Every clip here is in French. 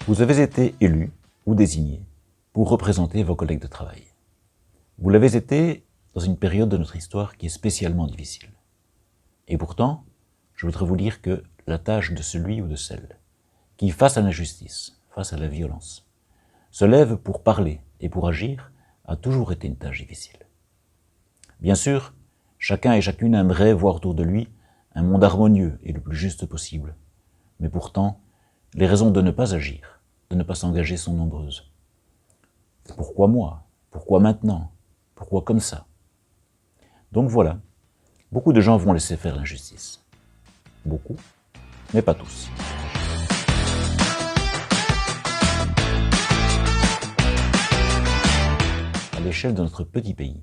Vous avez été élu ou désigné pour représenter vos collègues de travail. Vous l'avez été dans une période de notre histoire qui est spécialement difficile. Et pourtant, je voudrais vous dire que la tâche de celui ou de celle qui, face à l'injustice, face à la violence, se lève pour parler et pour agir, a toujours été une tâche difficile. Bien sûr, chacun et chacune aimerait voir autour de lui un monde harmonieux et le plus juste possible. Mais pourtant, les raisons de ne pas agir, de ne pas s'engager sont nombreuses. Pourquoi moi? Pourquoi maintenant? Pourquoi comme ça? Donc voilà, beaucoup de gens vont laisser faire l'injustice. Beaucoup, mais pas tous. À l'échelle de notre petit pays,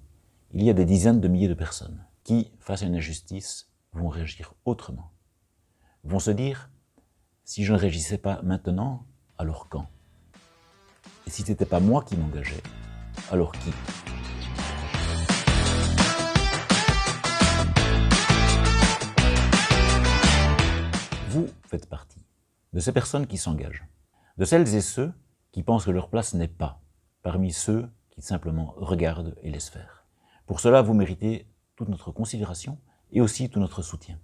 il y a des dizaines de milliers de personnes qui, face à une injustice, vont réagir autrement. Vont se dire, si je ne réagissais pas maintenant, alors quand? Et si ce n'était pas moi qui m'engageais, alors qui? Vous faites partie de ces personnes qui s'engagent, de celles et ceux qui pensent que leur place n'est pas parmi ceux qui simplement regardent et laissent faire. Pour cela, vous méritez toute notre considération et aussi tout notre soutien.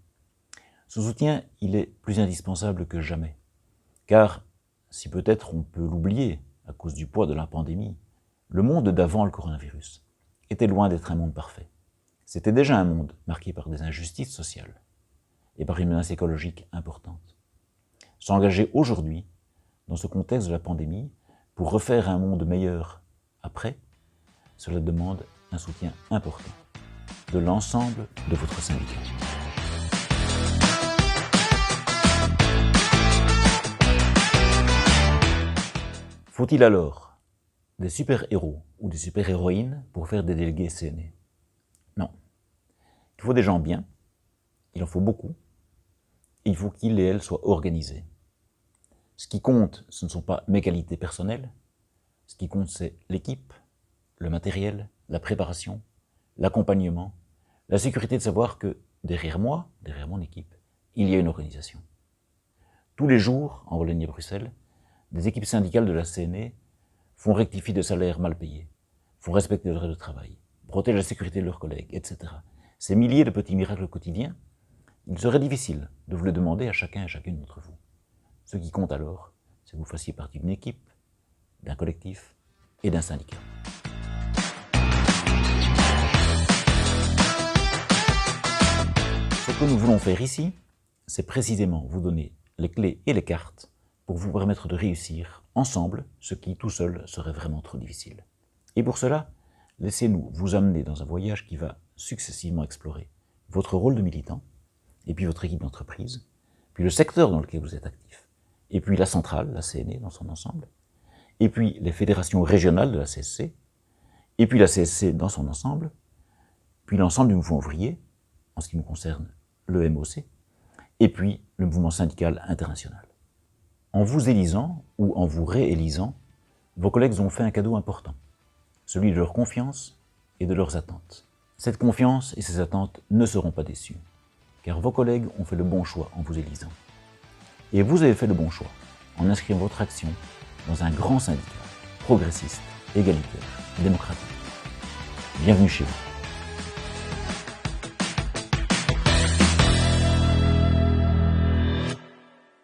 Ce soutien, il est plus indispensable que jamais, car si peut-être on peut l'oublier à cause du poids de la pandémie, le monde d'avant le coronavirus était loin d'être un monde parfait. C'était déjà un monde marqué par des injustices sociales et par une menace écologique importante. S'engager aujourd'hui, dans ce contexte de la pandémie, pour refaire un monde meilleur après, cela demande un soutien important de l'ensemble de votre syndicat. Faut-il alors des super-héros ou des super-héroïnes pour faire des délégués CNE? Non. Il faut des gens bien, il en faut beaucoup, et il faut qu'ils et elles soient organisés. Ce qui compte, ce ne sont pas mes qualités personnelles, ce qui compte c'est l'équipe, le matériel, la préparation, l'accompagnement, la sécurité de savoir que derrière moi, derrière mon équipe, il y a une organisation. Tous les jours, en Wallonie-Bruxelles, des équipes syndicales de la CNE font rectifier de salaires mal payés, font respecter les horaires de travail, protègent la sécurité de leurs collègues, etc. Ces milliers de petits miracles quotidiens, il serait difficile de vous le demander à chacun et chacune d'entre vous. Ce qui compte alors, c'est que vous fassiez partie d'une équipe, d'un collectif et d'un syndicat. Ce que nous voulons faire ici, c'est précisément vous donner les clés et les cartes pour vous permettre de réussir ensemble ce qui tout seul serait vraiment trop difficile. Et pour cela, laissez-nous vous amener dans un voyage qui va successivement explorer votre rôle de militant, et puis votre équipe d'entreprise, puis le secteur dans lequel vous êtes actif, et puis la centrale, la CNE dans son ensemble, et puis les fédérations régionales de la CSC, et puis la CSC dans son ensemble, puis l'ensemble du mouvement ouvrier, en ce qui nous concerne le MOC, et puis le mouvement syndical international. En vous élisant ou en vous réélisant, vos collègues ont fait un cadeau important, celui de leur confiance et de leurs attentes. Cette confiance et ces attentes ne seront pas déçues, car vos collègues ont fait le bon choix en vous élisant. Et vous avez fait le bon choix en inscrivant votre action dans un grand syndicat, progressiste, égalitaire, démocratique. Bienvenue chez vous.